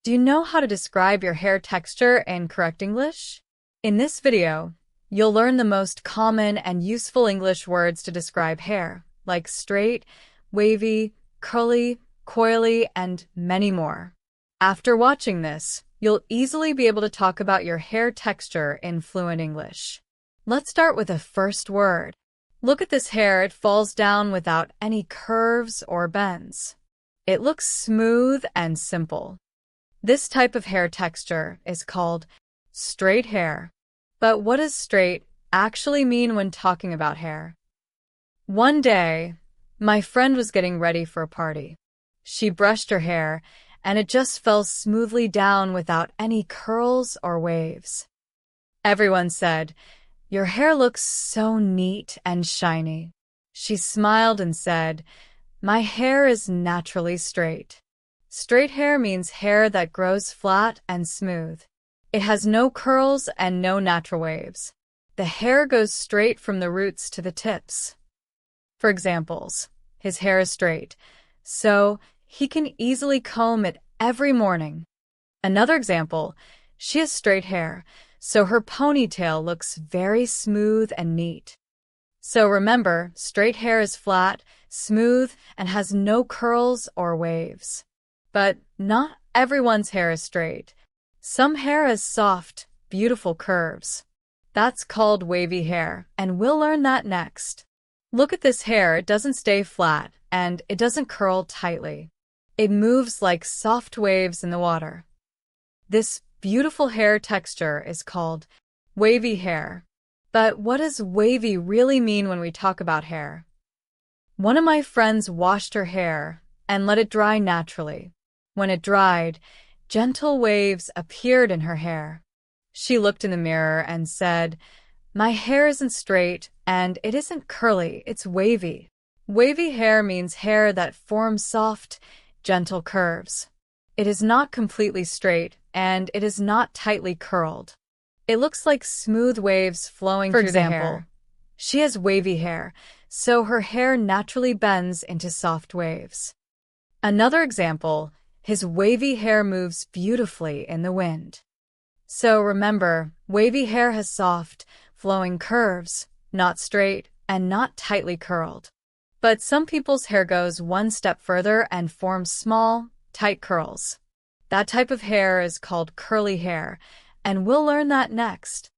Do you know how to describe your hair texture in correct English? In this video, you'll learn the most common and useful English words to describe hair, like straight, wavy, curly, coily, and many more. After watching this, you'll easily be able to talk about your hair texture in fluent English. Let's start with the first word. Look at this hair. It falls down without any curves or bends. It looks smooth and simple. This type of hair texture is called straight hair. But what does straight actually mean when talking about hair? One day, my friend was getting ready for a party. She brushed her hair, and it just fell smoothly down without any curls or waves. Everyone said, "Your hair looks so neat and shiny." She smiled and said, "My hair is naturally straight." Straight hair means hair that grows flat and smooth. It has no curls and no natural waves. The hair goes straight from the roots to the tips. For examples, his hair is straight, so he can easily comb it every morning. Another example, she has straight hair, so her ponytail looks very smooth and neat. So remember, straight hair is flat, smooth, and has no curls or waves. But not everyone's hair is straight. Some hair has soft, beautiful curves. That's called wavy hair, and we'll learn that next. Look at this hair. It doesn't stay flat, and it doesn't curl tightly. It moves like soft waves in the water. This beautiful hair texture is called wavy hair. But what does wavy really mean when we talk about hair? One of my friends washed her hair and let it dry naturally. When it dried, gentle waves appeared in her hair. She looked in the mirror and said, "My hair isn't straight and it isn't curly, it's wavy." Wavy hair means hair that forms soft, gentle curves. It is not completely straight and it is not tightly curled. It looks like smooth waves flowing through the hair. She has wavy hair, so her hair naturally bends into soft waves. Another example, his wavy hair moves beautifully in the wind. So remember, wavy hair has soft, flowing curves, not straight and not tightly curled. But some people's hair goes one step further and forms small, tight curls. That type of hair is called curly hair, and we'll learn that next.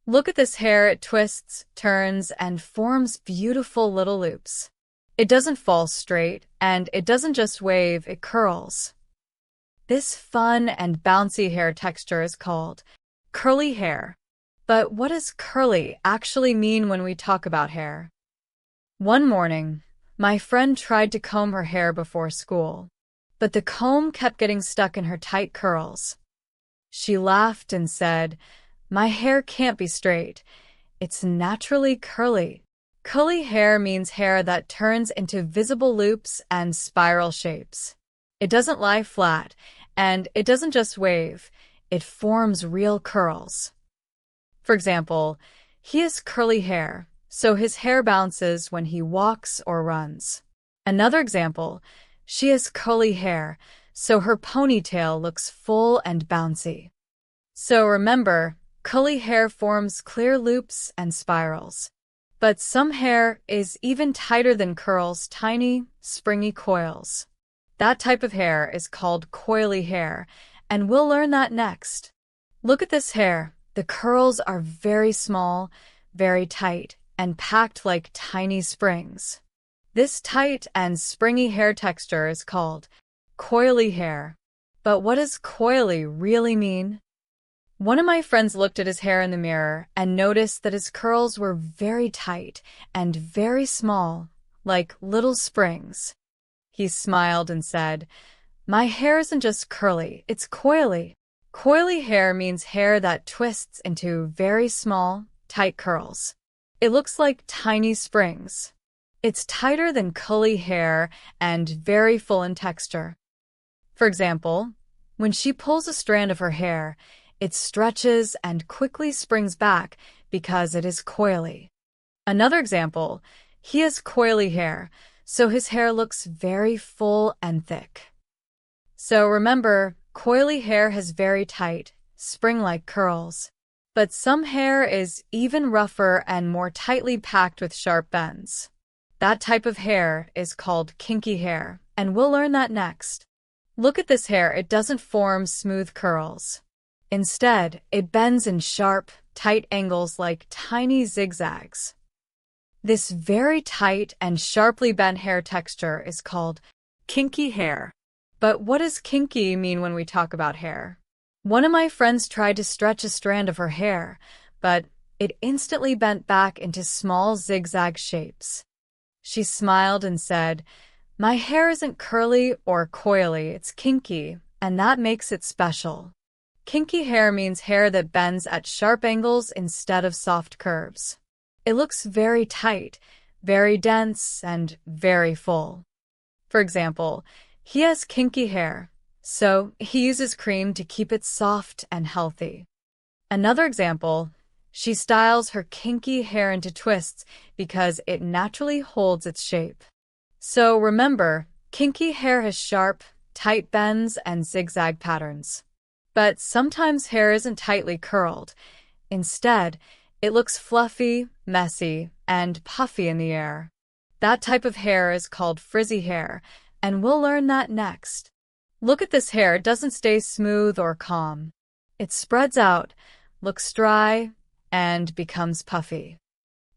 Look at this hair. It twists, turns, and forms beautiful little loops. It doesn't fall straight, and it doesn't just wave, it curls. This fun and bouncy hair texture is called curly hair. But what does curly actually mean when we talk about hair? One morning, my friend tried to comb her hair before school, but the comb kept getting stuck in her tight curls. She laughed and said, "My hair can't be straight. It's naturally curly." Curly hair means hair that turns into visible loops and spiral shapes. It doesn't lie flat, and it doesn't just wave. It forms real curls. For example, he has curly hair, so his hair bounces when he walks or runs. Another example, she has curly hair, so her ponytail looks full and bouncy. So remember, curly hair forms clear loops and spirals. But some hair is even tighter than curls, tiny, springy coils. That type of hair is called coily hair, and we'll learn that next. Look at this hair. The curls are very small, very tight, and packed like tiny springs. This tight and springy hair texture is called coily hair. But what does coily really mean? One of my friends looked at his hair in the mirror and noticed that his curls were very tight and very small, like little springs. He smiled and said, "My hair isn't just curly, it's coily." Coily hair means hair that twists into very small, tight curls. It looks like tiny springs. It's tighter than curly hair and very full in texture. For example, when she pulls a strand of her hair, it stretches and quickly springs back because it is coily. Another example, he has coily hair, so his hair looks very full and thick. So remember, Coily hair has very tight, spring-like curls. But some hair is even rougher and more tightly packed with sharp bends. That type of hair is called kinky hair, and we'll learn that next. Look at this hair, it doesn't form smooth curls. Instead, it bends in sharp, tight angles like tiny zigzags. This very tight and sharply bent hair texture is called kinky hair. But what does kinky mean when we talk about hair? One of my friends tried to stretch a strand of her hair, but it instantly bent back into small zigzag shapes. She smiled and said, "My hair isn't curly or coily, it's kinky, and that makes it special." Kinky hair means hair that bends at sharp angles instead of soft curves. It looks very tight, very dense, and very full. For example, he has kinky hair, so he uses cream to keep it soft and healthy. Another example, she styles her kinky hair into twists because it naturally holds its shape. So remember, kinky hair has sharp, tight bends and zigzag patterns. But sometimes hair isn't tightly curled. Instead, it looks fluffy, messy, and puffy in the air. That type of hair is called frizzy hair, and we'll learn that next. Look at this hair, it doesn't stay smooth or calm. It spreads out, looks dry, and becomes puffy.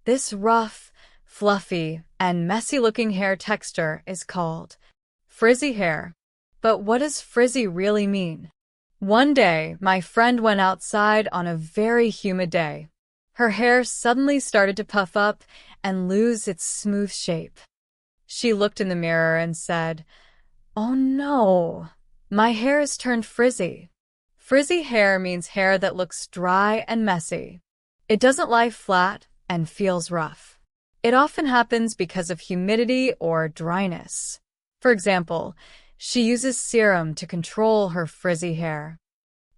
This rough, fluffy, and messy-looking hair texture is called frizzy hair. But what does frizzy really mean? One day, my friend went outside on a very humid day. Her hair suddenly started to puff up and lose its smooth shape. She looked in the mirror and said, "Oh no, my hair has turned frizzy." Frizzy hair means hair that looks dry and messy. It doesn't lie flat and feels rough. It often happens because of humidity or dryness. For example, she uses serum to control her frizzy hair.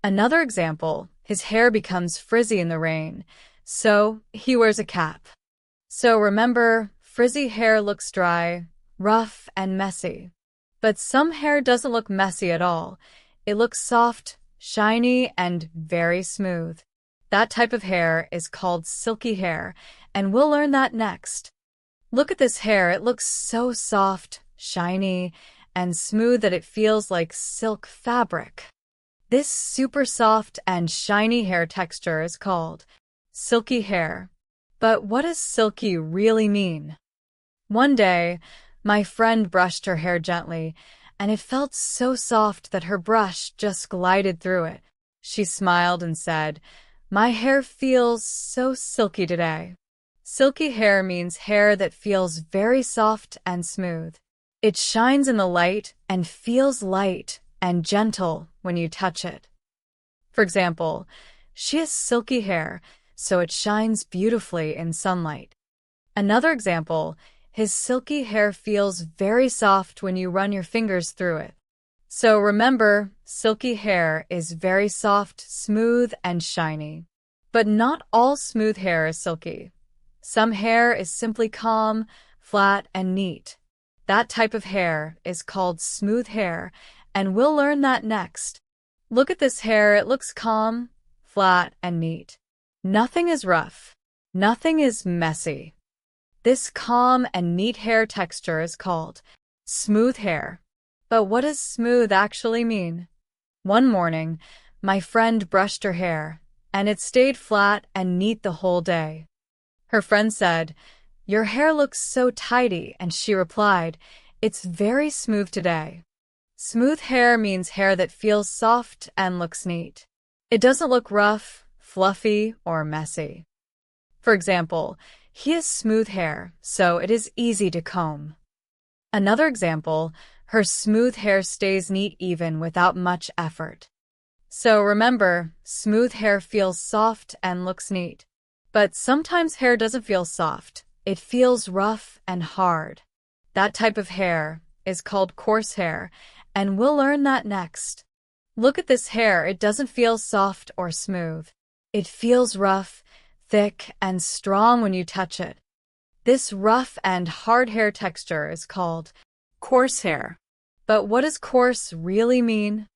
Another example, his hair becomes frizzy in the rain, so he wears a cap. So remember, frizzy hair looks dry, rough, and messy. But some hair doesn't look messy at all. It looks soft, shiny, and very smooth. That type of hair is called silky hair, and we'll learn that next. Look at this hair, it looks so soft, shiny, and smooth that it feels like silk fabric. This super soft and shiny hair texture is called silky hair. But what does silky really mean? One day, my friend brushed her hair gently, and it felt so soft that her brush just glided through it. She smiled and said, "My hair feels so silky today." Silky hair means hair that feels very soft and smooth. It shines in the light and feels light and gentle when you touch it. For example, she has silky hair, so it shines beautifully in sunlight. Another example, his silky hair feels very soft when you run your fingers through it. So remember, silky hair is very soft, smooth, and shiny. But not all smooth hair is silky. Some hair is simply calm, flat, and neat. That type of hair is called smooth hair, and we'll learn that next. Look at this hair, it looks calm, flat, and neat. Nothing is rough. Nothing is messy. This calm and neat hair texture is called smooth hair. But what does smooth actually mean? One morning, my friend brushed her hair, and it stayed flat and neat the whole day. Her friend said, "Your hair looks so tidy," and she replied, "It's very smooth today." Smooth hair means hair that feels soft and looks neat. It doesn't look rough, fluffy, or messy. For example, he has smooth hair, so it is easy to comb. Another example, her smooth hair stays neat even without much effort. So remember, smooth hair feels soft and looks neat. But sometimes hair doesn't feel soft. It feels rough and hard. That type of hair is called coarse hair, and we'll learn that next. Look at this hair, it doesn't feel soft or smooth. It feels rough, thick, and strong when you touch it. This rough and hard hair texture is called coarse hair. But what does coarse really mean?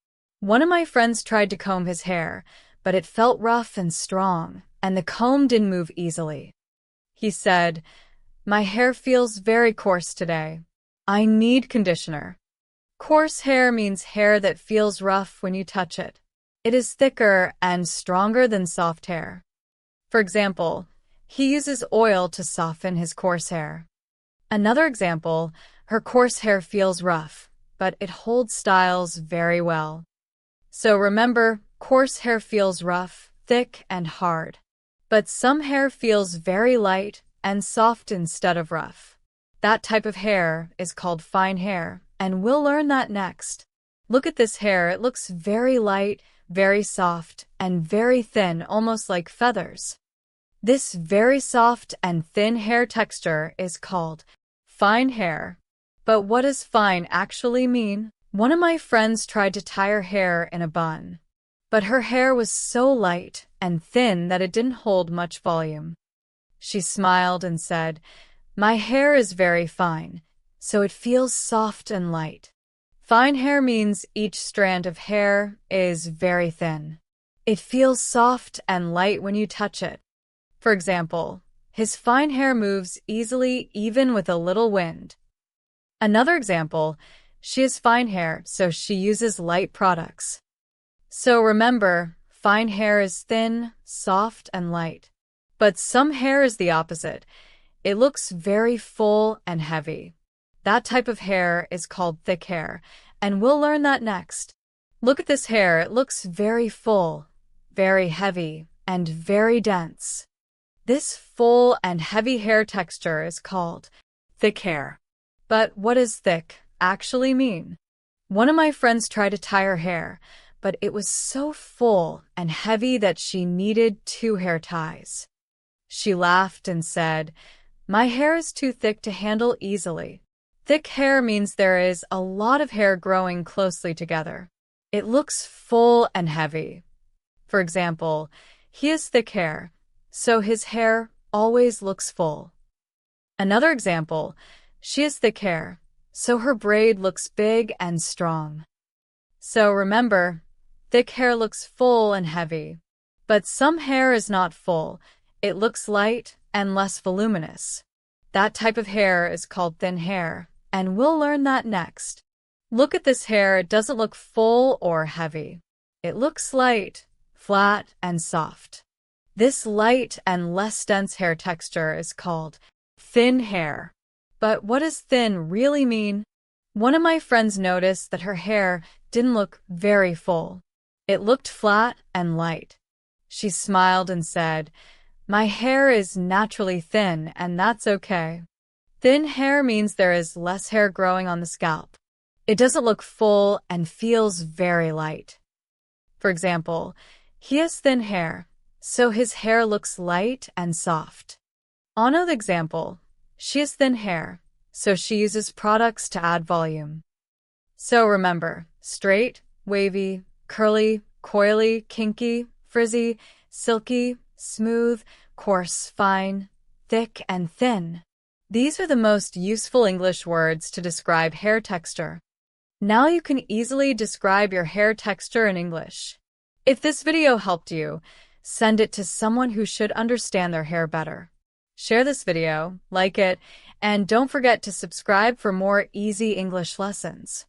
One of my friends tried to comb his hair, but it felt rough and strong, and the comb didn't move easily. He said, "My hair feels very coarse today. I need conditioner." Coarse hair means hair that feels rough when you touch it. It is thicker and stronger than soft hair. For example, he uses oil to soften his coarse hair. Another example, her coarse hair feels rough, but it holds styles very well. So remember, coarse hair feels rough, thick, and hard. But some hair feels very light and soft instead of rough. That type of hair is called fine hair, and we'll learn that next. Look at this hair. It looks very light, very soft, and very thin, almost like feathers. This very soft and thin hair texture is called fine hair. But what does fine actually mean? One of my friends tried to tie her hair in a bun, but her hair was so light and thin that it didn't hold much volume. She smiled and said, "My hair is very fine, so it feels soft and light." Fine hair means each strand of hair is very thin. It feels soft and light when you touch it. For example, his fine hair moves easily even with a little wind. Another example, she has fine hair, so she uses light products. So remember, fine hair is thin, soft, and light. But some hair is the opposite. It looks very full and heavy. That type of hair is called thick hair, and we'll learn that next. Look at this hair. It looks very full, very heavy, and very dense. This full and heavy hair texture is called thick hair. But what does thick actually mean? One of my friends tried to tie her hair, but it was so full and heavy that she needed 2 hair ties. She laughed and said, "My hair is too thick to handle easily." Thick hair means there is a lot of hair growing closely together. It looks full and heavy. For example, he has thick hair, so his hair always looks full. Another example, she has thick hair, so her braid looks big and strong. So remember, thick hair looks full and heavy. But some hair is not full. It looks light and less voluminous. That type of hair is called thin hair, and we'll learn that next. Look at this hair. It doesn't look full or heavy. It looks light, flat, and soft. This light and less dense hair texture is called thin hair. But what does thin really mean? One of my friends noticed that her hair didn't look very full. It looked flat and light. She smiled and said, "My hair is naturally thin, and that's okay." Thin hair means there is less hair growing on the scalp. It doesn't look full and feels very light. For example, he has thin hair, so his hair looks light and soft. Another example, she has thin hair, so she uses products to add volume. So remember, straight, wavy, curly, coily, kinky, frizzy, silky, smooth, coarse, fine, thick, and thin. These are the most useful English words to describe hair texture. Now you can easily describe your hair texture in English. If this video helped you, send it to someone who should understand their hair better. Share this video, like it, and don't forget to subscribe for more easy English lessons.